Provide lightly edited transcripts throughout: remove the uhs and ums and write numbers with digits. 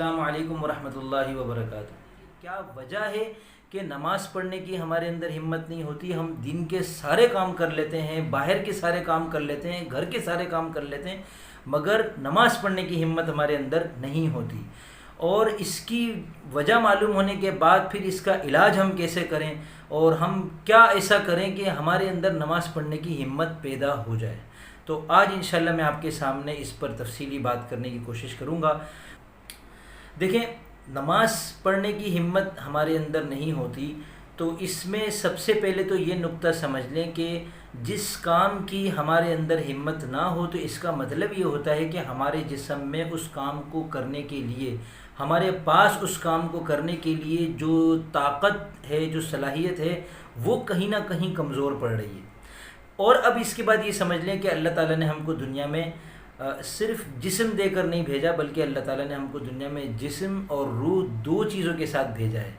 السلام علیکم ورحمۃ اللہ وبرکاتہ۔ کیا وجہ ہے کہ نماز پڑھنے کی ہمارے اندر ہمت نہیں ہوتی؟ ہم دن کے سارے کام کر لیتے ہیں، باہر کے سارے کام کر لیتے ہیں، گھر کے سارے کام کر لیتے ہیں، مگر نماز پڑھنے کی ہمت ہمارے اندر نہیں ہوتی۔ اور اس کی وجہ معلوم ہونے کے بعد پھر اس کا علاج ہم کیسے کریں اور ہم کیا ایسا کریں کہ ہمارے اندر نماز پڑھنے کی ہمت پیدا ہو جائے، تو آج انشاءاللہ میں آپ کے سامنے اس پر تفصیلی بات کرنے کی کوشش کروں گا۔ دیکھیں، نماز پڑھنے کی ہمت ہمارے اندر نہیں ہوتی تو اس میں سب سے پہلے تو یہ نقطہ سمجھ لیں کہ جس کام کی ہمارے اندر ہمت نہ ہو تو اس کا مطلب یہ ہوتا ہے کہ ہمارے جسم میں اس کام کو کرنے کے لیے، ہمارے پاس اس کام کو کرنے کے لیے جو طاقت ہے، جو صلاحیت ہے، وہ کہیں نہ کہیں کمزور پڑ رہی ہے۔ اور اب اس کے بعد یہ سمجھ لیں کہ اللہ تعالیٰ نے ہم کو دنیا میں صرف جسم دے کر نہیں بھیجا، بلکہ اللہ تعالیٰ نے ہم کو دنیا میں جسم اور روح دو چیزوں کے ساتھ بھیجا ہے۔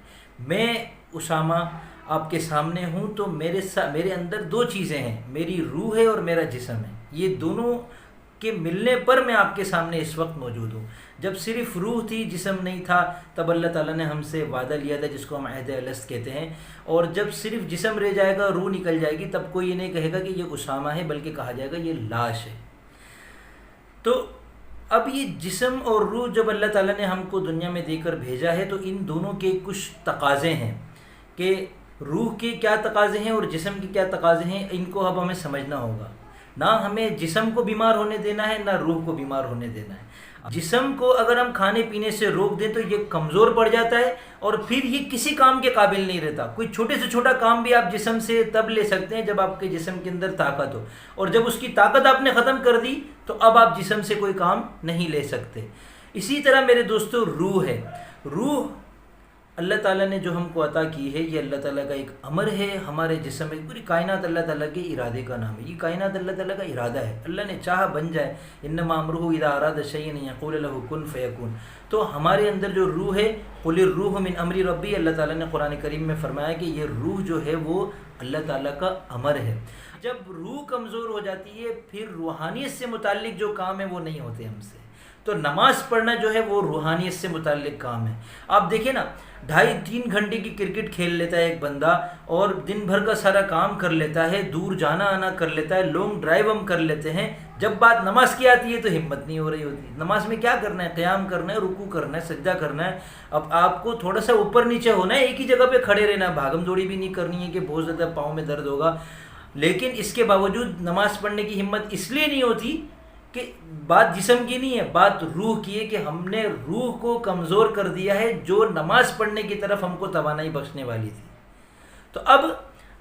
میں اسامہ آپ کے سامنے ہوں تو میرے اندر دو چیزیں ہیں، میری روح ہے اور میرا جسم ہے۔ یہ دونوں کے ملنے پر میں آپ کے سامنے اس وقت موجود ہوں۔ جب صرف روح تھی، جسم نہیں تھا، تب اللہ تعالیٰ نے ہم سے وعدہ لیا تھا جس کو ہم عہد الست کہتے ہیں، اور جب صرف جسم رہ جائے گا، روح نکل جائے گی، تب کوئی یہ نہیں کہے گا کہ یہ اسامہ ہے، بلکہ کہا جائے گا یہ لاش ہے۔ تو اب یہ جسم اور روح جب اللہ تعالیٰ نے ہم کو دنیا میں دے کر بھیجا ہے تو ان دونوں کے کچھ تقاضے ہیں کہ روح کے کیا تقاضے ہیں اور جسم کے کیا تقاضے ہیں، ان کو اب ہمیں سمجھنا ہوگا۔ نہ ہمیں جسم کو بیمار ہونے دینا ہے، نہ روح کو بیمار ہونے دینا ہے۔ جسم کو اگر ہم کھانے پینے سے روک دیں تو یہ کمزور پڑ جاتا ہے اور پھر یہ کسی کام کے قابل نہیں رہتا۔ کوئی چھوٹے سے چھوٹا کام بھی آپ جسم سے تب لے سکتے ہیں جب آپ کے جسم کے اندر طاقت ہو، اور جب اس کی طاقت آپ نے ختم کر دی تو اب آپ جسم سے کوئی کام نہیں لے سکتے۔ اسی طرح میرے دوستو، روح ہے۔ روح اللہ تعالیٰ نے جو ہم کو عطا کی ہے، یہ اللہ تعالیٰ کا ایک امر ہے۔ ہمارے جسم میں پوری کائنات اللہ تعالیٰ کے ارادے کا نام ہے۔ یہ کائنات اللہ تعالیٰ کا ارادہ ہے، اللہ نے چاہا بن جائے۔ انما امرہ اذا اراد شیئا ان یقول له کن فیکون۔ تو ہمارے اندر جو روح ہے، قل الروح من امر ربی، اللہ تعالیٰ نے قرآن کریم میں فرمایا کہ یہ روح جو ہے وہ اللہ تعالیٰ کا امر ہے۔ جب روح کمزور ہو جاتی ہے، پھر روحانیت سے متعلق جو کام ہے وہ نہیں ہوتے ہم سے۔ تو نماز پڑھنا جو ہے وہ روحانیت سے متعلق کام ہے۔ آپ دیکھیں نا، 2.5-3 گھنٹے کی کرکٹ کھیل لیتا ہے ایک بندہ اور دن بھر کا سارا کام کر لیتا ہے، دور جانا آنا کر لیتا ہے، لانگ ڈرائیو ہم کر لیتے ہیں، جب بات نماز کی آتی ہے تو ہمت نہیں ہو رہی ہوتی۔ نماز میں کیا کرنا ہے؟ قیام کرنا ہے، رکوع کرنا ہے، سجدہ کرنا ہے۔ اب آپ کو تھوڑا سا اوپر نیچے ہونا ہے، ایک ہی جگہ پہ کھڑے رہنا ہے، بھاگم دوڑی بھی نہیں کرنی ہے کہ بہت زیادہ پاؤں میں درد ہوگا۔ لیکن اس کے باوجود نماز پڑھنے کی ہمت اس لیے نہیں ہوتی کہ بات جسم کی نہیں ہے، بات روح کی ہے کہ ہم نے روح کو کمزور کر دیا ہے جو نماز پڑھنے کی طرف ہم کو توانائی بخشنے والی تھی۔ تو اب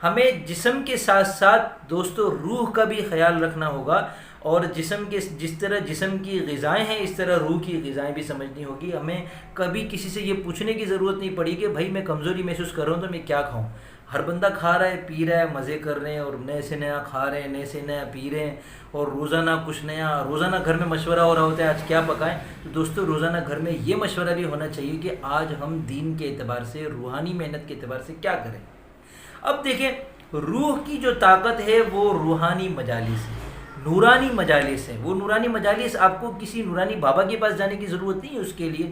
ہمیں جسم کے ساتھ ساتھ دوستو روح کا بھی خیال رکھنا ہوگا، اور جس طرح جسم کی غذائیں ہیں اس طرح روح کی غذائیں بھی سمجھنی ہوگی۔ ہمیں کبھی کسی سے یہ پوچھنے کی ضرورت نہیں پڑی کہ بھائی میں کمزوری محسوس کر رہا ہوں تو میں کیا کھاؤں۔ ہر بندہ کھا رہا ہے، پی رہا ہے، مزے کر رہے ہیں، اور نئے سے نیا کھا رہے ہیں، نئے سے نیا پی رہے ہیں، اور روزانہ کچھ نیا، روزانہ گھر میں مشورہ ہو رہا ہوتا ہے آج کیا پکائیں۔ تو دوستو، روزانہ گھر میں یہ مشورہ بھی ہونا چاہیے کہ آج ہم دین کے اعتبار سے، روحانی محنت کے اعتبار سے کیا کریں۔ اب دیکھیں، روح کی جو طاقت ہے وہ روحانی مجالس ہے، نورانی مجالس ہے۔ وہ نورانی مجالس، آپ کو کسی نورانی بابا کے پاس جانے کی ضرورت نہیں ہے اس کے لیے۔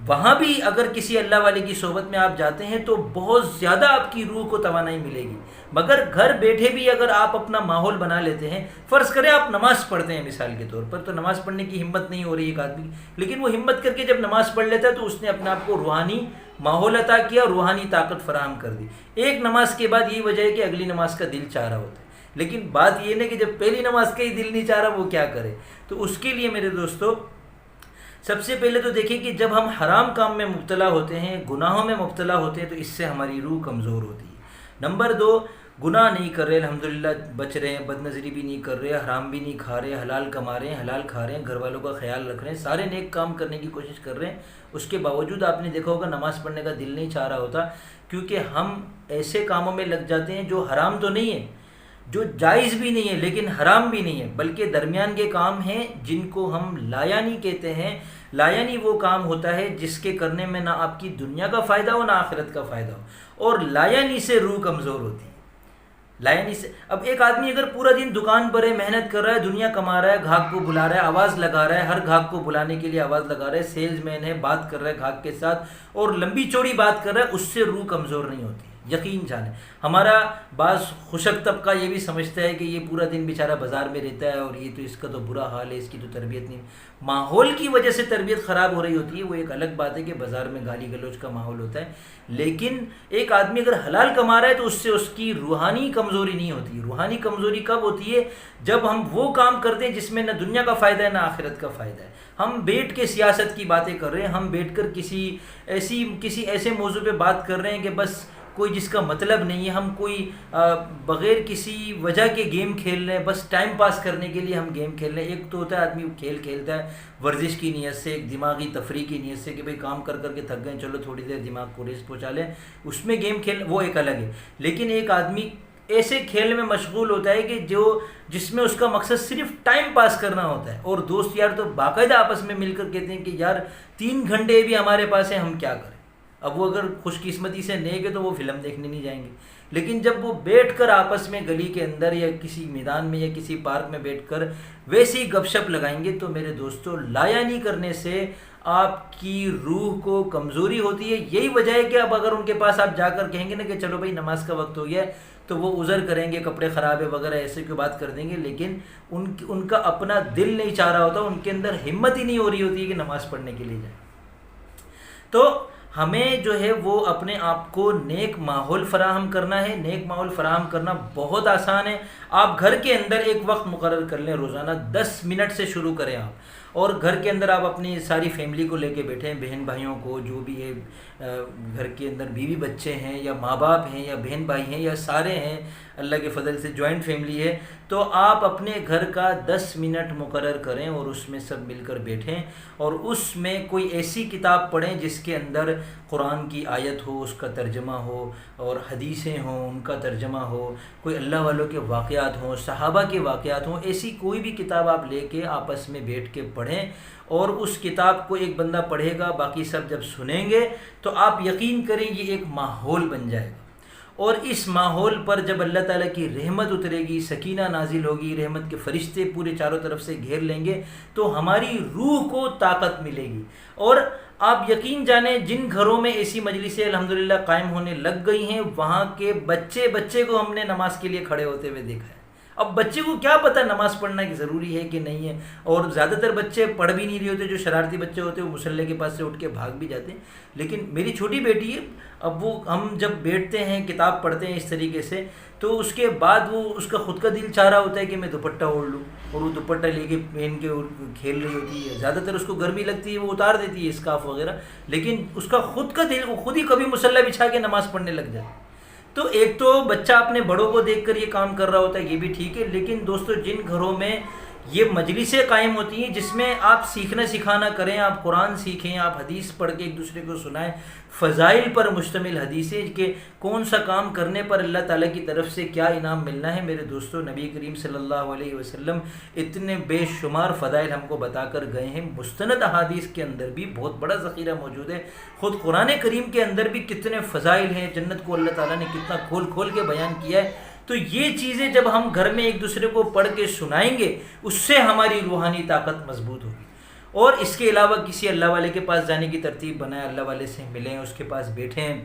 وہاں بھی اگر کسی اللہ والے کی صحبت میں آپ جاتے ہیں تو بہت زیادہ آپ کی روح کو توانائی ملے گی۔ مگر گھر بیٹھے بھی اگر آپ اپنا ماحول بنا لیتے ہیں، فرض کریں آپ نماز پڑھتے ہیں مثال کے طور پر، تو نماز پڑھنے کی ہمت نہیں ہو رہی ایک آدمی، لیکن وہ ہمت کر کے جب نماز پڑھ لیتا ہے تو اس نے اپنے آپ کو روحانی ماحول عطا کیا، روحانی طاقت فراہم کر دی۔ ایک نماز کے بعد یہی وجہ ہے کہ اگلی نماز کا دل چاہ رہا ہوتا ہے، لیکن بات یہ نہیں کہ جب پہلی نماز کا ہی دل نہیں چاہ رہا وہ کیا کرے۔ تو اس کے لیے میرے دوستو، سب سے پہلے تو دیکھیں کہ جب ہم حرام کام میں مبتلا ہوتے ہیں، گناہوں میں مبتلا ہوتے ہیں، تو اس سے ہماری روح کمزور ہوتی ہے۔ نمبر 2، گناہ نہیں کر رہے، الحمدللہ بچ رہے ہیں، بد نظری بھی نہیں کر رہے، حرام بھی نہیں کھا رہے، حلال کما رہے ہیں، حلال کھا رہے ہیں، گھر والوں کا خیال رکھ رہے ہیں، سارے نیک کام کرنے کی کوشش کر رہے ہیں، اس کے باوجود آپ نے دیکھا ہوگا نماز پڑھنے کا دل نہیں چاہ رہا ہوتا، کیونکہ ہم ایسے کاموں میں لگ جاتے ہیں جو حرام تو نہیں ہے، جو جائز بھی نہیں ہے لیکن حرام بھی نہیں ہے، بلکہ درمیان کے کام ہیں جن کو ہم لایانی کہتے ہیں۔ لایانی وہ کام ہوتا ہے جس کے کرنے میں نہ آپ کی دنیا کا فائدہ ہو نہ آخرت کا فائدہ ہو، اور لایانی سے روح کمزور ہوتی ہے۔ لایا نہیں سے اب ایک آدمی اگر پورا دن دکان پر ہے، محنت کر رہا ہے، دنیا کما رہا ہے، گاہک کو بلا رہا ہے، آواز لگا رہا ہے، ہر گاہک کو بلانے کے لیے آواز لگا رہا ہے، سیلز مین ہے، بات کر رہا ہے گاہک کے ساتھ اور لمبی چوڑی بات کر رہا ہے، اس سے روح کمزور نہیں ہوتی، یقین جانے۔ ہمارا بعض خشک طبقہ یہ بھی سمجھتا ہے کہ یہ پورا دن بیچارہ بازار میں رہتا ہے اور یہ تو اس کا تو برا حال ہے، اس کی تو تربیت نہیں، ماحول کی وجہ سے تربیت خراب ہو رہی ہوتی ہے، وہ ایک الگ بات ہے کہ بازار میں گالی گلوچ کا ماحول ہوتا ہے، لیکن ایک آدمی اگر حلال کما رہا ہے تو اس سے اس کی روحانی کمزوری نہیں ہوتی۔ روحانی کمزوری کب ہوتی ہے؟ جب ہم وہ کام کرتے ہیں جس میں نہ دنیا کا فائدہ ہے نہ آخرت کا فائدہ ہے۔ ہم بیٹھ کے سیاست کی باتیں کر رہے ہیں، ہم بیٹھ کر کسی ایسے موضوع پہ بات کر رہے ہیں کہ بس کوئی جس کا مطلب نہیں ہے، ہم کوئی بغیر کسی وجہ کے گیم کھیل رہے ہیں، بس ٹائم پاس کرنے کے لیے ہم گیم کھیل رہے ہیں۔ ایک تو ہوتا ہے آدمی کھیل کھیلتا ہے ورزش کی نیت سے، ایک دماغی تفریح کی نیت سے کہ بھئی کام کر کر کے تھک گئے، چلو تھوڑی دیر دماغ کو ریسٹ پہنچا لیں، اس میں گیم کھیل وہ ایک الگ ہے۔ لیکن ایک آدمی ایسے کھیل میں مشغول ہوتا ہے کہ جس میں اس کا مقصد صرف ٹائم پاس کرنا ہوتا ہے، اور دوست یار تو باقاعدہ آپس میں مل کر کہتے ہیں کہ یار 3 گھنٹے بھی ہمارے پاس ہیں، ہم کیا کریں۔ اب وہ اگر خوش قسمتی سے نیک ہے تو وہ فلم دیکھنے نہیں جائیں گے، لیکن جب وہ بیٹھ کر آپس میں گلی کے اندر یا کسی میدان میں یا کسی پارک میں بیٹھ کر ویسی گپ شپ لگائیں گے تو میرے دوستوں لایا نہیں کرنے سے آپ کی روح کو کمزوری ہوتی ہے۔ یہی وجہ ہے کہ اب اگر ان کے پاس آپ جا کر کہیں گے نا کہ چلو بھائی نماز کا وقت ہو گیا ہے، تو وہ عذر کریں گے، کپڑے خراب ہے وغیرہ ایسے کی بات کر دیں گے، لیکن ان کا اپنا دل نہیں چاہ رہا ہوتا، ان کے اندر ہمت ہی نہیں ہو رہی ہوتی ہے کہ نماز پڑھنے کے لیے جائیں۔ تو ہمیں جو ہے وہ اپنے آپ کو نیک ماحول فراہم کرنا ہے۔ نیک ماحول فراہم کرنا بہت آسان ہے۔ آپ گھر کے اندر ایک وقت مقرر کر لیں، روزانہ 10 منٹ سے شروع کریں آپ، اور گھر کے اندر آپ اپنی ساری فیملی کو لے کے بیٹھیں، بہن بھائیوں کو، جو بھی ہے گھر کے اندر بیوی بچے ہیں یا ماں باپ ہیں یا بہن بھائی ہیں یا سارے ہیں، اللہ کے فضل سے جوائنٹ فیملی ہے، تو آپ اپنے گھر کا 10 منٹ مقرر کریں اور اس میں سب مل کر بیٹھیں اور اس میں کوئی ایسی کتاب پڑھیں جس کے اندر قرآن کی آیت ہو، اس کا ترجمہ ہو، اور حدیثیں ہوں ان کا ترجمہ ہو، کوئی اللہ والوں کے واقعات ہوں، صحابہ کے واقعات ہوں، ایسی کوئی بھی کتاب آپ لے کے آپس میں بیٹھ کے پڑھیں، اور اس کتاب کو ایک بندہ پڑھے گا، باقی سب جب سنیں گے تو آپ یقین کریں یہ ایک ماحول بن جائے گا، اور اس ماحول پر جب اللہ تعالیٰ کی رحمت اترے گی، سکینہ نازل ہوگی، رحمت کے فرشتے پورے چاروں طرف سے گھیر لیں گے، تو ہماری روح کو طاقت ملے گی۔ اور آپ یقین جانیں جن گھروں میں ایسی مجلسیں الحمدللہ قائم ہونے لگ گئی ہیں، وہاں کے بچے کو ہم نے نماز کے لیے کھڑے ہوتے ہوئے دیکھا ہے۔ اب بچے کو کیا پتہ نماز پڑھنا ضروری ہے کہ نہیں ہے، اور زیادہ تر بچے پڑھ بھی نہیں رہے ہوتے، جو شرارتی بچے ہوتے ہیں وہ مصلی کے پاس سے اٹھ کے بھاگ بھی جاتے ہیں۔ لیکن میری چھوٹی بیٹی ہے، اب وہ ہم جب بیٹھتے ہیں کتاب پڑھتے ہیں اس طریقے سے، تو اس کے بعد وہ اس کا خود کا دل چاہ رہا ہوتا ہے کہ میں دوپٹہ اوڑھ لوں، اور وہ دوپٹہ لے کے پہن کے کھیل رہی ہوتی ہے۔ زیادہ تر اس کو گرمی لگتی ہے، وہ اتار دیتی ہے اسکارف وغیرہ، لیکن اس کا خود کا دل، وہ خود ہی کبھی مصلی بچھا کے نماز پڑھنے لگ جائے۔ تو ایک تو بچہ اپنے بڑوں کو دیکھ کر یہ کام کر رہا ہوتا ہے، یہ بھی ٹھیک ہے، لیکن دوستو جن گھروں میں یہ مجلسیں قائم ہوتی ہیں جس میں آپ سیکھنا سکھانا کریں، آپ قرآن سیکھیں، آپ حدیث پڑھ کے ایک دوسرے کو سنائیں، فضائل پر مشتمل حدیثیں کہ کون سا کام کرنے پر اللہ تعالیٰ کی طرف سے کیا انعام ملنا ہے۔ میرے دوستو نبی کریم صلی اللہ علیہ وسلم اتنے بے شمار فضائل ہم کو بتا کر گئے ہیں، مستند احادیث کے اندر بھی بہت بڑا ذخیرہ موجود ہے، خود قرآن کریم کے اندر بھی کتنے فضائل ہیں، جنت کو اللہ تعالیٰ نے کتنا کھول کھول کے بیان کیا ہے۔ تو یہ چیزیں جب ہم گھر میں ایک دوسرے کو پڑھ کے سنائیں گے، اس سے ہماری روحانی طاقت مضبوط ہوگی۔ اور اس کے علاوہ کسی اللہ والے کے پاس جانے کی ترتیب بنائیں، اللہ والے سے ملیں، اس کے پاس بیٹھیں۔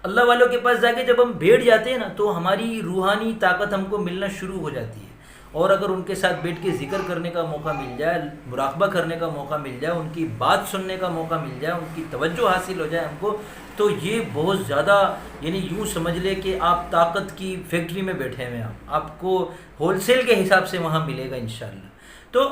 اللہ والوں کے پاس جا کے جب ہم بیٹھ جاتے ہیں نا تو ہماری روحانی طاقت ہم کو ملنا شروع ہو جاتی ہے، اور اگر ان کے ساتھ بیٹھ کے ذکر کرنے کا موقع مل جائے، مراقبہ کرنے کا موقع مل جائے، ان کی بات سننے کا موقع مل جائے، ان کی توجہ حاصل ہو جائے ہم کو، تو یہ بہت زیادہ، یعنی یوں سمجھ لے کہ آپ طاقت کی فیکٹری میں بیٹھے ہوئے ہیں، آپ کو ہول سیل کے حساب سے وہاں ملے گا انشاءاللہ۔ تو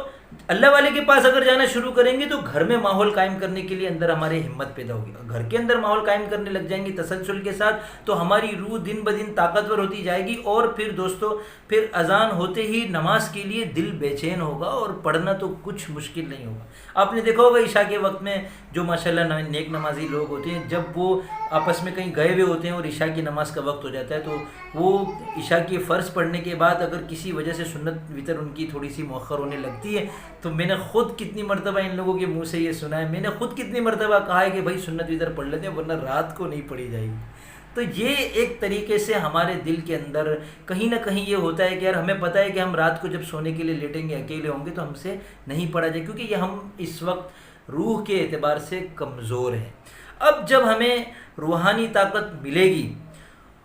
اللہ والے کے پاس اگر جانا شروع کریں گے تو گھر میں ماحول قائم کرنے کے لیے اندر ہمارے ہمت پیدا ہوگی، گھر کے اندر ماحول قائم کرنے لگ جائیں گے تسلسل کے ساتھ، تو ہماری روح دن بدن طاقتور ہوتی جائے گی، اور پھر دوستو پھر اذان ہوتے ہی نماز کے لیے دل بے چین ہوگا، اور پڑھنا تو کچھ مشکل نہیں ہوگا۔ آپ نے دیکھا ہوگا عشاء کے وقت میں جو ماشاءاللہ نیک نمازی لوگ ہوتے ہیں، جب وہ آپس میں کہیں گئے ہوئے ہوتے ہیں اور عشاء کی نماز کا وقت ہو جاتا ہے، تو وہ عشاء کی فرض پڑھنے کے بعد اگر کسی وجہ سے سنت وطر ان کی تھوڑی سی مؤخر ہونے لگتی ہے، تو میں نے خود کتنی مرتبہ ان لوگوں کے منہ سے یہ سنا ہے، میں نے خود کتنی مرتبہ کہا ہے کہ بھائی سنت وطر پڑھ لیتے ہیں ورنہ رات کو نہیں پڑھی جائے گی۔ تو یہ ایک طریقے سے ہمارے دل کے اندر کہیں نہ کہیں یہ ہوتا ہے کہ یار ہمیں پتہ ہے کہ ہم رات کو جب سونے کے لیے لیٹیں گے اکیلے ہوں گے تو ہم سے نہیں پڑھا جائے، کیونکہ یہ ہم اس وقت روح کے اعتبار سے کمزور ہیں۔ اب جب ہمیں روحانی طاقت ملے گی،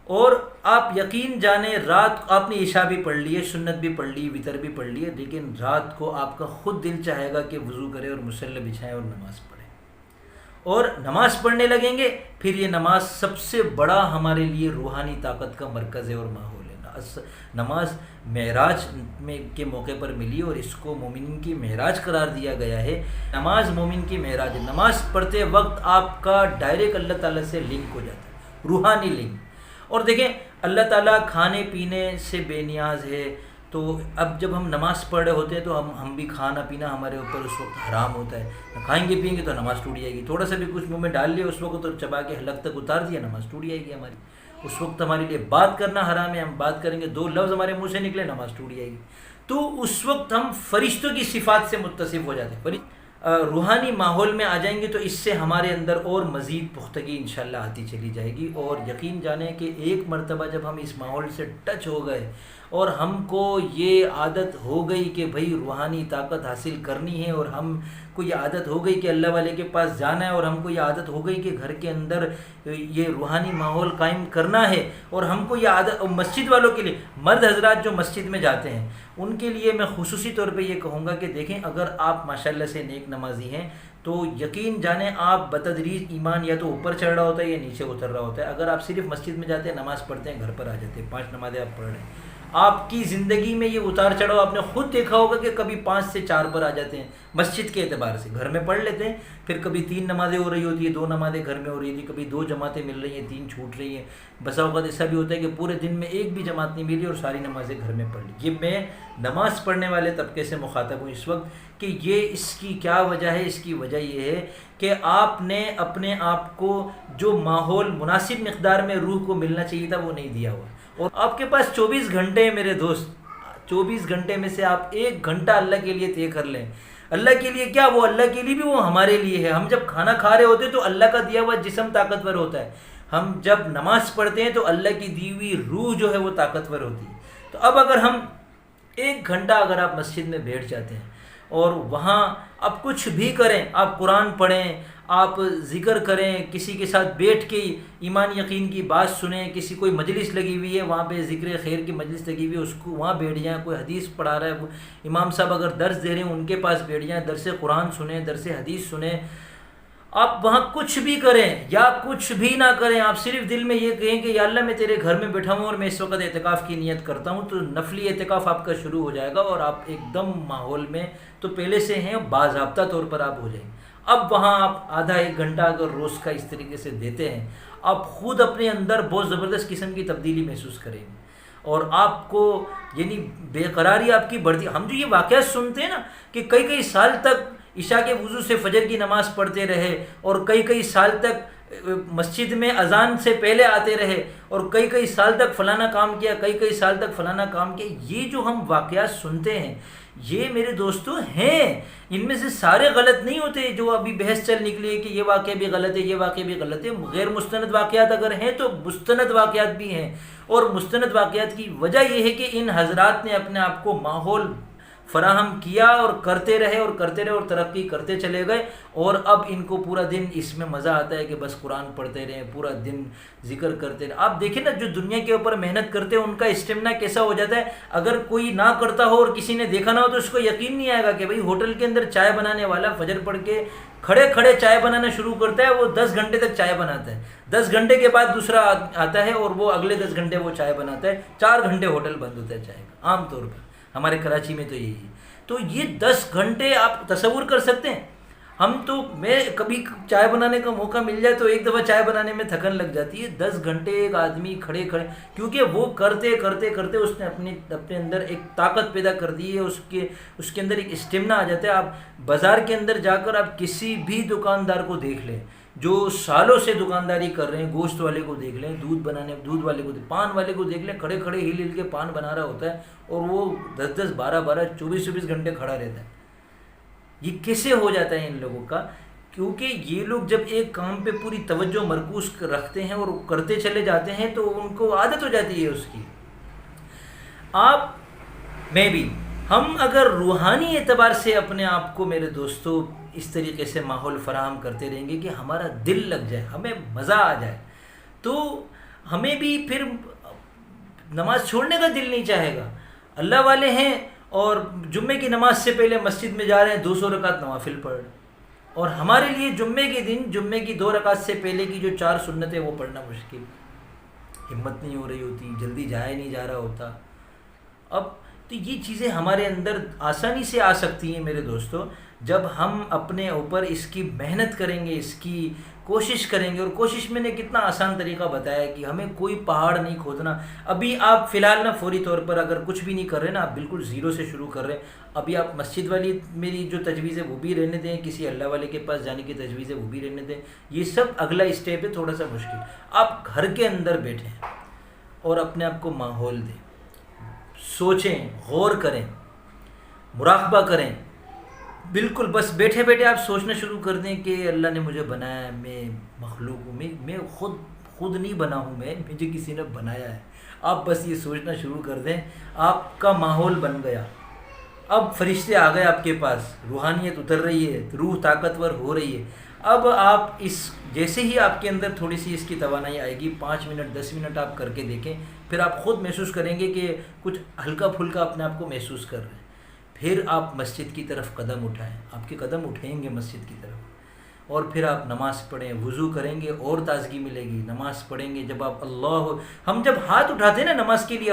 اور آپ یقین جانیں رات آپ نے عشاء بھی پڑھ لی ہے، سنت بھی پڑھ لی، وتر بھی پڑھ لی ہے، لیکن رات کو آپ کا خود دل چاہے گا کہ وضو کرے اور مصلی بچھائے اور نماز پڑھے، اور نماز پڑھنے لگیں گے، پھر یہ نماز سب سے بڑا ہمارے لیے روحانی طاقت کا مرکز ہے اور ماحول ہے۔ نماز معراج میں کے موقع پر ملی اور اس کو مومنین کی معراج قرار دیا گیا ہے۔ نماز مومن کی معراج ہے۔ نماز پڑھتے وقت آپ کا ڈائریکٹ اللہ تعالیٰ سے لنک ہو جاتا ہے، روحانی لنک۔ اور دیکھیں اللہ تعالیٰ کھانے پینے سے بے نیاز ہے، تو اب جب ہم نماز پڑھ رہے ہوتے ہیں تو ہم بھی کھانا پینا ہمارے اوپر اس وقت حرام ہوتا ہے، نہ کھائیں گے پئیں گے تو نماز ٹوٹ جائے گی، تھوڑا سا بھی کچھ منہ میں ڈال لیا اس وقت تو چبا کے حلق تک اتار دیا، نماز ٹوٹ جائے گی ہماری۔ اس وقت ہمارے لیے بات کرنا حرام ہے، ہم بات کریں گے 2 لفظ ہمارے منہ سے نکلے نماز ٹوٹ جائے گی۔ تو اس وقت ہم فرشتوں کی صفات سے متصف ہو جاتے ہیں، روحانی ماحول میں آ جائیں گے تو اس سے ہمارے اندر اور مزید پختگی انشاءاللہ آتی چلی جائے گی۔ اور یقین جانیں کہ ایک مرتبہ جب ہم اس ماحول سے ٹچ ہو گئے اور ہم کو یہ عادت ہو گئی کہ بھئی روحانی طاقت حاصل کرنی ہے، اور ہم کو یہ عادت ہو گئی کہ اللہ والے کے پاس جانا ہے، اور ہم کو یہ عادت ہو گئی کہ گھر کے اندر یہ روحانی ماحول قائم کرنا ہے، اور ہم کو یہ عادت، مسجد والوں کے لیے، مرد حضرات جو مسجد میں جاتے ہیں ان کے لیے میں خصوصی طور پہ یہ کہوں گا کہ دیکھیں اگر آپ ماشاءاللہ سے نیک نمازی ہیں تو یقین جانیں آپ بتدریج ایمان یا تو اوپر چڑھ رہا ہوتا ہے یا نیچے اتر رہا ہوتا ہے۔ اگر آپ صرف مسجد میں جاتے ہیں، نماز پڑھتے ہیں، گھر پر آ جاتے ہیں، 5 نمازیں آپ پڑھ رہے ہیں، آپ کی زندگی میں یہ اتار چڑھاؤ آپ نے خود دیکھا ہوگا کہ کبھی 5 سے 4 پر آ جاتے ہیں مسجد کے اعتبار سے، گھر میں پڑھ لیتے ہیں، پھر کبھی 3 نمازیں ہو رہی ہوتی ہیں، 2 نمازیں گھر میں ہو رہی تھی، کبھی 2 جماعتیں مل رہی ہیں، 3 چھوٹ رہی ہیں، بسا اوقات ایسا بھی ہوتا ہے کہ پورے دن میں ایک بھی جماعت نہیں ملی اور ساری نمازیں گھر میں پڑھ لی۔ یہ میں نماز پڑھنے والے طبقے سے مخاطب ہوں اس وقت کہ یہ اس کی کیا وجہ ہے؟ اس کی وجہ یہ ہے کہ آپ نے اپنے آپ کو جو ماحول مناسب مقدار میں روح کو ملنا چاہیے تھا وہ نہیں دیا ہوا، اور آپ کے پاس 24 گھنٹے ہیں میرے دوست، 24 گھنٹے میں سے آپ 1 گھنٹہ اللہ کے لیے طے کر لیں۔ اللہ کے لیے کیا، وہ اللہ کے لیے بھی، وہ ہمارے لیے ہے۔ ہم جب کھانا کھا رہے ہوتے تو اللہ کا دیا ہوا جسم طاقتور ہوتا ہے، ہم جب نماز پڑھتے ہیں تو اللہ کی دی ہوئی روح جو ہے وہ طاقتور ہوتی ہے۔ تو اب اگر ہم 1 گھنٹہ اگر آپ مسجد میں بیٹھ جاتے ہیں اور وہاں آپ کچھ بھی کریں، آپ قرآن پڑھیں، آپ ذکر کریں، کسی کے ساتھ بیٹھ کے ایمان یقین کی بات سنیں، کسی کوئی مجلس لگی ہوئی ہے وہاں پہ ذکر خیر کی مجلس لگی ہوئی ہے اس کو وہاں بیٹھ جائیں، کوئی حدیث پڑھا رہا ہے، امام صاحب اگر درس دے رہے ہیں ان کے پاس بیٹھ جائیں، درس قرآن سنیں، درس حدیث سنیں، آپ وہاں کچھ بھی کریں یا کچھ بھی نہ کریں، آپ صرف دل میں یہ کہیں کہ یا اللہ میں تیرے گھر میں بیٹھا ہوں اور میں اس وقت اعتکاف کی نیت کرتا ہوں، تو نفلی اعتکاف آپ کا شروع ہو جائے گا اور آپ ایک دم ماحول میں تو پہلے سے ہیں، باضابطہ طور پر آپ ہو جائیں گے۔ اب وہاں آپ آدھا 1 گھنٹہ اگر روز کا اس طریقے سے دیتے ہیں، آپ خود اپنے اندر بہت زبردست قسم کی تبدیلی محسوس کریں گے، اور آپ کو یعنی بے قراری آپ کی بڑھتی۔ ہم جو یہ واقعات سنتے ہیں نا کہ کئی سال تک عشاء کے وضو سے فجر کی نماز پڑھتے رہے، اور کئی سال تک مسجد میں اذان سے پہلے آتے رہے، اور کئی سال تک فلانا کام کیا، کئی سال تک فلانا کام کیا، یہ جو ہم واقعات سنتے ہیں یہ میرے دوستو ہیں، ان میں سے سارے غلط نہیں ہوتے جو ابھی بحث چل نکلی ہے کہ یہ واقعہ بھی غلط ہے، یہ واقعہ بھی غلط ہے۔ غیر مستند واقعات اگر ہیں تو مستند واقعات بھی ہیں، اور مستند واقعات کی وجہ یہ ہے کہ ان حضرات نے اپنے آپ کو ماحول فراہم کیا اور کرتے رہے اور ترقی کرتے چلے گئے، اور اب ان کو پورا دن اس میں مزہ آتا ہے کہ بس قرآن پڑھتے رہیں، پورا دن ذکر کرتے رہیں۔ آپ دیکھیں نا جو دنیا کے اوپر محنت کرتے ہیں ان کا اسٹیمنا کیسا ہو جاتا ہے، اگر کوئی نہ کرتا ہو اور کسی نے دیکھا نہ ہو تو اس کو یقین نہیں آئے گا کہ بھئی ہوٹل کے اندر چائے بنانے والا فجر پڑھ کے کھڑے چائے بنانا شروع کرتا ہے، وہ 10 گھنٹے تک چائے بناتا ہے، 10 گھنٹے کے بعد دوسرا آتا ہے اور وہ اگلے 10 گھنٹے وہ چائے بناتا ہے، 4 گھنٹے ہوٹل بند ہوتا ہے چائے کا، عام طور پر ہمارے کراچی میں تو یہی ہے۔ تو یہ 10 گھنٹے آپ تصور کر سکتے ہیں، میں کبھی چائے بنانے کا موقع مل جائے تو ایک دفعہ چائے بنانے میں تھکن لگ جاتی ہے، 10 گھنٹے ایک آدمی کھڑے کیونکہ وہ کرتے اس نے اپنے اندر ایک طاقت پیدا کر دی ہے، اس کے اندر ایک اسٹیمنا آ جاتا ہے۔ آپ بازار کے اندر جا کر آپ کسی بھی دکاندار کو دیکھ لیں جو سالوں سے دکانداری کر رہے ہیں، گوشت والے کو دیکھ لیں، دودھ والے کو، پان والے کو دیکھ لیں، کھڑے ہل کے پان بنا رہا ہوتا ہے، اور وہ 10 12 24 گھنٹے کھڑا رہتا ہے۔ یہ کیسے ہو جاتا ہے ان لوگوں کا؟ کیونکہ یہ لوگ جب ایک کام پہ پوری توجہ مرکوز رکھتے ہیں اور کرتے چلے جاتے ہیں تو ان کو عادت ہو جاتی ہے اس کی. آپ میں بھی ہم اگر روحانی اعتبار سے اپنے آپ کو میرے دوستو اس طریقے سے ماحول فراہم کرتے رہیں گے کہ ہمارا دل لگ جائے, ہمیں مزہ آ جائے, تو ہمیں بھی پھر نماز چھوڑنے کا دل نہیں چاہے گا. اللہ والے ہیں اور جمعے کی نماز سے پہلے مسجد میں جا رہے ہیں 200 رکعت نوافل پڑھ, اور ہمارے لیے جمعے کے دن جمعے کی 2 رکعت سے پہلے کی جو 4 سنتیں وہ پڑھنا مشکل, ہمت نہیں ہو رہی ہوتی, جلدی جایا نہیں جا رہا ہوتا. اب تو یہ چیزیں ہمارے اندر آسانی سے آ سکتی ہیں میرے دوستو جب ہم اپنے اوپر اس کی محنت کریں گے, اس کی کوشش کریں گے. اور کوشش میں نے کتنا آسان طریقہ بتایا کہ ہمیں کوئی پہاڑ نہیں کھودنا. ابھی آپ فی الحال نا فوری طور پر اگر کچھ بھی نہیں کر رہے نا, آپ بالکل زیرو سے شروع کر رہے ہیں. ابھی آپ مسجد والی میری جو تجویز ہے وہ بھی رہنے دیں, کسی اللہ والے کے پاس جانے کی تجویز ہے وہ بھی رہنے دیں. یہ سب اگلا اسٹیپ ہے, تھوڑا سا مشکل. آپ گھر کے اندر بیٹھیں اور اپنے آپ کو ماحول دیں, سوچیں, غور کریں, مراقبہ کریں. بالکل بس بیٹھے بیٹھے آپ سوچنا شروع کر دیں کہ اللہ نے مجھے بنایا ہے, میں مخلوق ہوں, میں خود نہیں بنا ہوں, مجھے کسی نے بنایا ہے. آپ بس یہ سوچنا شروع کر دیں, آپ کا ماحول بن گیا. اب فرشتے آ گئے آپ کے پاس, روحانیت اتر رہی ہے, روح طاقتور ہو رہی ہے. اب آپ اس جیسے ہی آپ کے اندر تھوڑی سی اس کی توانائی آئے گی, 5 منٹ 10 منٹ آپ کر کے دیکھیں, پھر آپ خود محسوس کریں گے کہ کچھ ہلکا پھلکا اپنے آپ کو محسوس کر رہے ہیں. پھر آپ مسجد کی طرف قدم اٹھائیں, آپ کے قدم اٹھیں گے مسجد کی طرف, اور پھر آپ نماز پڑھیں, وضو کریں گے اور تازگی ملے گی. نماز پڑھیں گے جب آپ ہم جب ہاتھ اٹھاتے ہیں نا نماز کے لیے,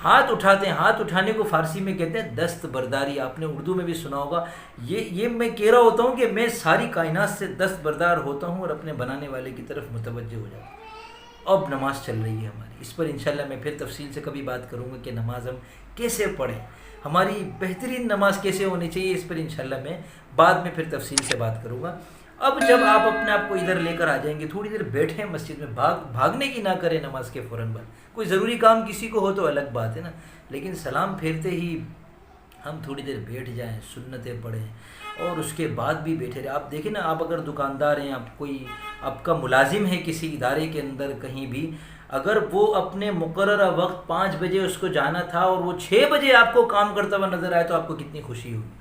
ہاتھ اٹھاتے ہیں, ہاتھ اٹھانے کو فارسی میں کہتے ہیں دست برداری. آپ نے اردو میں بھی سنا ہوگا. یہ میں کہہ رہا ہوتا ہوں کہ میں ساری کائنات سے دست بردار ہوتا ہوں اور اپنے بنانے والے کی طرف متوجہ ہو جاتا ہوں. اب نماز چل رہی ہے ہماری, اس پر انشاءاللہ میں پھر تفصیل سے کبھی بات کروں گا کہ نماز ہم کیسے پڑھیں, ہماری بہترین نماز کیسے ہونی چاہیے. اس پر انشاءاللہ میں بعد میں پھر تفصیل سے بات کروں گا. اب جب آپ اپنے آپ کو ادھر لے کر آ جائیں گے, تھوڑی دیر بیٹھیں مسجد میں, بھاگنے کی نہ کریں نماز کے فوراً بعد. کوئی ضروری کام کسی کو ہو تو الگ بات ہے نا, لیکن سلام پھیرتے ہی ہم تھوڑی دیر بیٹھ جائیں, سنتیں پڑھیں, اور اس کے بعد بھی بیٹھے رہے. آپ دیکھیں نا, آپ اگر دکاندار ہیں, آپ کا ملازم ہے کسی ادارے کے اندر کہیں بھی, اگر وہ اپنے مقررہ وقت 5 بجے اس کو جانا تھا اور وہ 6 بجے آپ کو کام کرتا ہوا نظر آئے تو آپ کو کتنی خوشی ہوگی.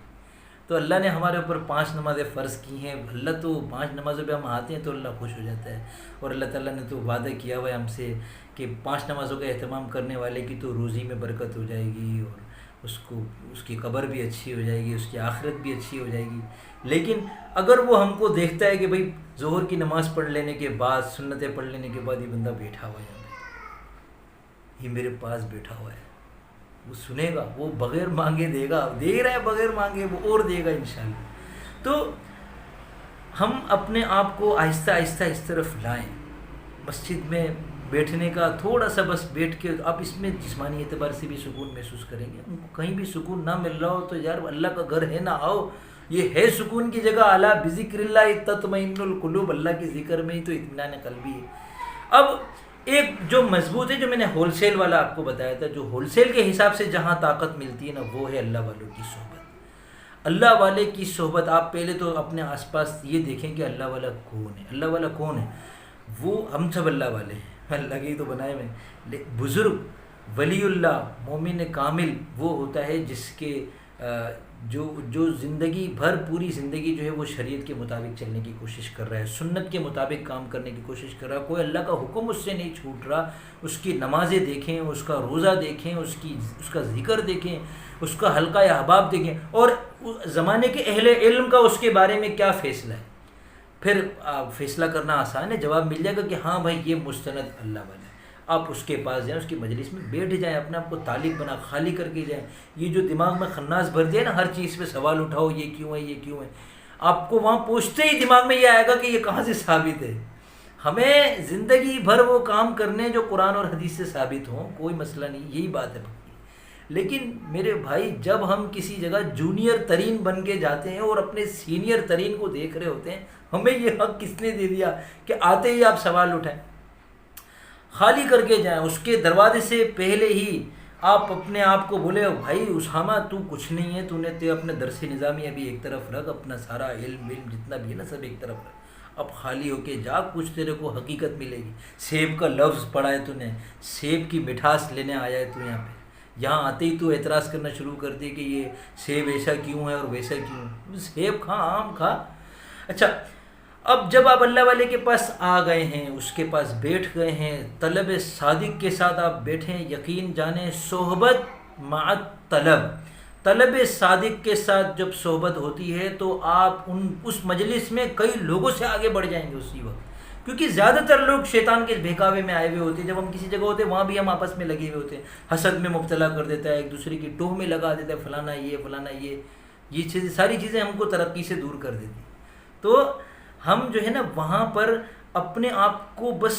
تو اللہ نے ہمارے اوپر 5 نمازیں فرض کی ہیں. اللہ تو 5 نمازوں پہ ہم آتے ہیں تو اللہ خوش ہو جاتا ہے. اور اللہ تعالیٰ نے تو وعدہ کیا ہوا ہے ہم سے کہ 5 نمازوں کا اہتمام کرنے والے کی تو روزی میں برکت ہو جائے گی, اور اس کی قبر بھی اچھی ہو جائے گی, اس کی آخرت بھی اچھی ہو جائے گی. لیکن اگر وہ ہم کو دیکھتا ہے کہ بھئی ظہر کی نماز پڑھ لینے کے بعد, سنتیں پڑھ لینے کے بعد یہ بندہ بیٹھا ہوا ہے, یہ میرے پاس بیٹھا ہوا ہے, وہ سنے گا, وہ بغیر مانگے دے گا, دے رہا ہے بغیر مانگے, وہ اور دے گا انشاءاللہ. تو ہم اپنے آپ کو آہستہ آہستہ اس طرف لائیں. مسجد میں بیٹھنے کا تھوڑا سا بس بیٹھ کے آپ اس میں جسمانی اعتبار سے بھی سکون محسوس کریں گے. ان کو کہیں بھی سکون نہ مل رہا ہو تو یار اللہ کا گھر ہے, نہ آؤ, یہ ہے سکون کی جگہ. الا بذکر اللہ تطمئن القلوب, اللہ کے ذکر میں ہی تو اطمینان قلبی ہے. اب ایک جو مضبوط ہے, جو میں نے ہول سیل والا آپ کو بتایا تھا, جو ہول سیل کے حساب سے جہاں طاقت ملتی ہے نا, وہ ہے اللہ والوں کی صحبت. اللہ والے کی صحبت. آپ پہلے تو اپنے آس پاس یہ دیکھیں کہ اللہ والا کون ہے. اللہ والا کون ہے؟ وہ ہم سب اللہ والے ہیں, اللہ کے ہی تو بنائے ہوئے. بزرگ, ولی اللہ, مومن کامل وہ ہوتا ہے جس کے جو زندگی بھر پوری زندگی جو ہے وہ شریعت کے مطابق چلنے کی کوشش کر رہا ہے, سنت کے مطابق کام کرنے کی کوشش کر رہا ہے. کوئی اللہ کا حکم اس سے نہیں چھوٹ رہا. اس کی نمازیں دیکھیں, اس کا روزہ دیکھیں, اس کا ذکر دیکھیں, اس کا حلقہ احباب دیکھیں, اور زمانے کے اہل علم کا اس کے بارے میں کیا فیصلہ ہے. پھر فیصلہ کرنا آسان ہے, جواب مل جائے گا کہ ہاں بھائی یہ مستند اللہ والا ہے. آپ اس کے پاس جائیں, اس کی مجلس میں بیٹھ جائیں, اپنے آپ کو طالب بنا خالی کر کے جائیں. یہ جو دماغ میں خناس بھر دیا نا, ہر چیز پہ سوال اٹھاؤ, یہ کیوں ہے, یہ کیوں ہے, آپ کو وہاں پوچھتے ہی دماغ میں یہ آئے گا کہ یہ کہاں سے ثابت ہے. ہمیں زندگی بھر وہ کام کرنے جو قرآن اور حدیث سے ثابت ہوں, کوئی مسئلہ نہیں, یہی بات ہے. لیکن میرے بھائی, جب ہم کسی جگہ جونیئر ترین بن کے جاتے ہیں اور اپنے سینئر ترین کو دیکھ رہے ہوتے ہیں, ہمیں یہ حق کس نے دے دیا کہ آتے ہی آپ سوال اٹھائیں؟ خالی کر کے جائیں, اس کے دروازے سے پہلے ہی آپ اپنے آپ کو بولے بھائی اسامہ تو کچھ نہیں ہے، تو نے اپنے درس نظامی ابھی ایک طرف رکھ، اپنا سارا علم جتنا بھی ہے نا سب ایک طرف رکھ، اب خالی ہو کے جا، کچھ تیرے کو حقیقت ملے گی۔ سیب کا لفظ پڑھا ہے تو نے، سیب کی مٹھاس لینے آیا ہے تو یہاں پہ، یہاں آتے ہی تو اعتراض کرنا شروع کر دی کہ یہ سیب ایسا کیوں ہے اور ویسا کیوں ہے۔ سیب کھا، آم کھا۔ اچھا، اب جب آپ اللہ والے کے پاس آ گئے ہیں، اس کے پاس بیٹھ گئے ہیں، طلب صادق کے ساتھ آپ بیٹھیں، یقین جانیں صحبت مع طلب صادق کے ساتھ جب صحبت ہوتی ہے تو آپ اس مجلس میں کئی لوگوں سے آگے بڑھ جائیں گے اسی وقت، کیونکہ زیادہ تر لوگ شیطان کے بہکاوے میں آئے ہوئے ہوتے ہیں۔ جب ہم کسی جگہ ہوتے ہیں وہاں بھی ہم آپس میں لگے ہوئے ہوتے ہیں، حسد میں مبتلا کر دیتا ہے، ایک دوسرے کی ٹوہ میں لگا دیتا ہے، فلانا یہ فلانا یہ چیزیں، ساری چیزیں ہم کو ترقی سے دور کر دیتی۔ تو ہم جو ہے نا وہاں پر اپنے آپ کو بس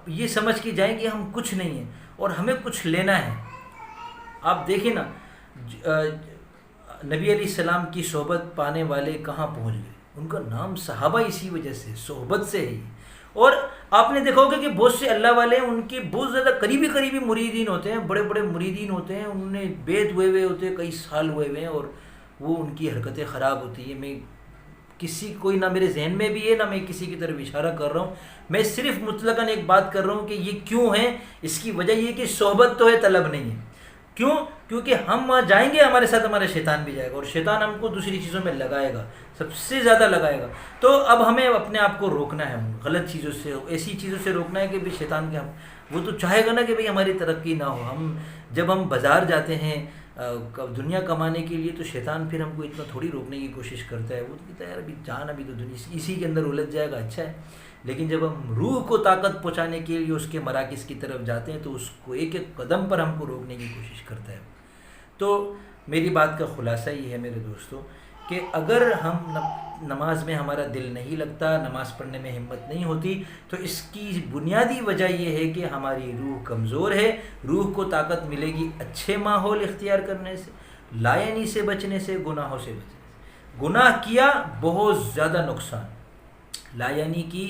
یہ سمجھ کے جائیں کہ ہم کچھ نہیں ہیں اور ہمیں کچھ لینا ہے۔ آپ دیکھیں نا نبی علیہ السلام کی صحبت پانے والے کہاں پہنچ گئے، ان کا نام صحابہ اسی وجہ سے، صحبت سے ہی۔ اور آپ نے دیکھا ہوگا کہ بہت سے اللہ والے ان کے بہت زیادہ قریبی مریدین ہوتے ہیں، بڑے بڑے مریدین ہوتے ہیں، انہوں نے بیعت ہوئے ہوتے ہیں، کئی سال ہوئے ہوئے ہیں، اور وہ ان کی حرکتیں خراب ہوتی ہیں۔ میں کسی کوئی نہ میرے ذہن میں بھی ہے، نہ میں کسی کی طرف اشارہ کر رہا ہوں، میں صرف مطلقاً ایک بات کر رہا ہوں کہ یہ کیوں ہے۔ اس کی وجہ یہ کہ صحبت تو ہے، طلب نہیں ہے۔ کیوں؟ کیونکہ ہم وہاں جائیں گے، ہمارے ساتھ ہمارا شیطان بھی جائے گا، اور شیطان ہم کو دوسری چیزوں میں لگائے گا، سب سے زیادہ لگائے گا۔ تو اب ہمیں اپنے آپ کو روکنا ہے، غلط چیزوں سے، ایسی چیزوں سے روکنا ہے کہ بھی شیطان کے وہ تو چاہے گا نا کہ بھئی ہماری ترقی نہ ہو۔ جب ہم بازار جاتے ہیں دنیا کمانے کے لیے، تو شیطان پھر ہم کو اتنا تھوڑی روکنے کی کوشش کرتا ہے، وہ کہتا ہے یار ابھی جان، ابھی تو دنیا اسی کے اندر الجھ جائے گا، اچھا ہے۔ لیکن جب ہم روح کو طاقت پہنچانے کے لیے اس کے مراکز کی طرف جاتے ہیں تو اس کو ایک ایک قدم پر ہم کو روکنے کی کوشش کرتا ہے۔ تو میری بات کا خلاصہ یہ ہے میرے دوستوں کہ اگر ہم نماز میں ہمارا دل نہیں لگتا، نماز پڑھنے میں ہمت نہیں ہوتی، تو اس کی بنیادی وجہ یہ ہے کہ ہماری روح کمزور ہے۔ روح کو طاقت ملے گی اچھے ماحول اختیار کرنے سے، لایعنی سے بچنے سے، گناہوں سے بچنے سے۔ گناہ کیا بہت زیادہ نقصان، لایعنی کی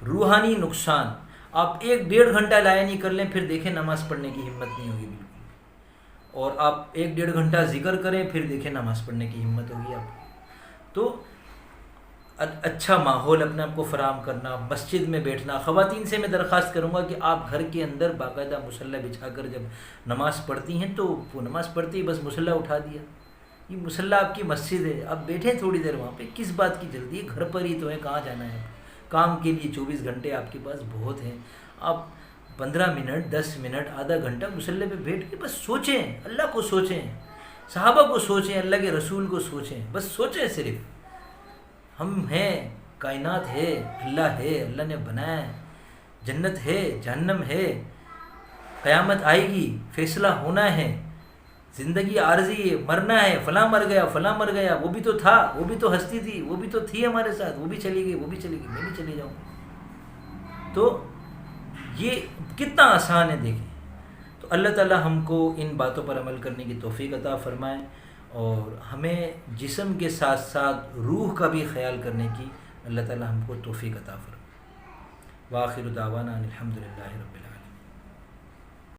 روحانی نقصان۔ آپ 1-1.5 گھنٹہ لایعنی کر لیں، پھر دیکھیں نماز پڑھنے کی ہمت نہیں ہوگی بالکل، اور آپ 1-1.5 گھنٹہ ذکر کریں، پھر دیکھیں نماز پڑھنے کی ہمت ہوگی آپ کو۔ تو اچھا ماحول اپنے آپ کو فراہم کرنا، مسجد میں بیٹھنا۔ خواتین سے میں درخواست کروں گا کہ آپ گھر کے اندر باقاعدہ مصلی بچھا کر جب نماز پڑھتی ہیں تو وہ نماز پڑھتی بس مصلی اٹھا دیا، یہ مصلی آپ کی مسجد ہے، آپ بیٹھیں تھوڑی دیر وہاں پہ، کس بات کی جلدی ہے، گھر پر ہی تو ہے، کہاں جانا ہے آپ؟ کام کے لیے 24 گھنٹے آپ کے پاس بہت ہیں، آپ 15 منٹ 10 منٹ آدھا گھنٹہ مصلی پہ بیٹھ کے بس سوچیں، اللہ کو سوچیں، صحابہ کو سوچیں، اللہ کے رسول کو سوچیں، بس سوچیں صرف۔ ہم ہیں، کائنات ہے، اللہ نے بنایا ہے، جنت ہے، جہنم ہے، قیامت آئے گی، فیصلہ ہونا ہے، زندگی عارضی ہے، مرنا ہے، فلاں مر گیا، فلاں مر گیا، وہ بھی تو تھا، وہ بھی تو ہستی تھی، وہ بھی تو تھی ہمارے ساتھ، وہ بھی چلی گئی، وہ بھی چلی گئی، میں بھی چلی جاؤں گا۔ تو یہ کتنا آسان ہے دیکھیں۔ تو اللہ تعالی ہم کو ان باتوں پر عمل کرنے کی توفیق عطا فرمائے، اور ہمیں جسم کے ساتھ ساتھ روح کا بھی خیال کرنے کی اللہ تعالی ہم کو توفیق عطا فرمائے۔ وآخر دعوانا ان الحمد للہ رب العالمین۔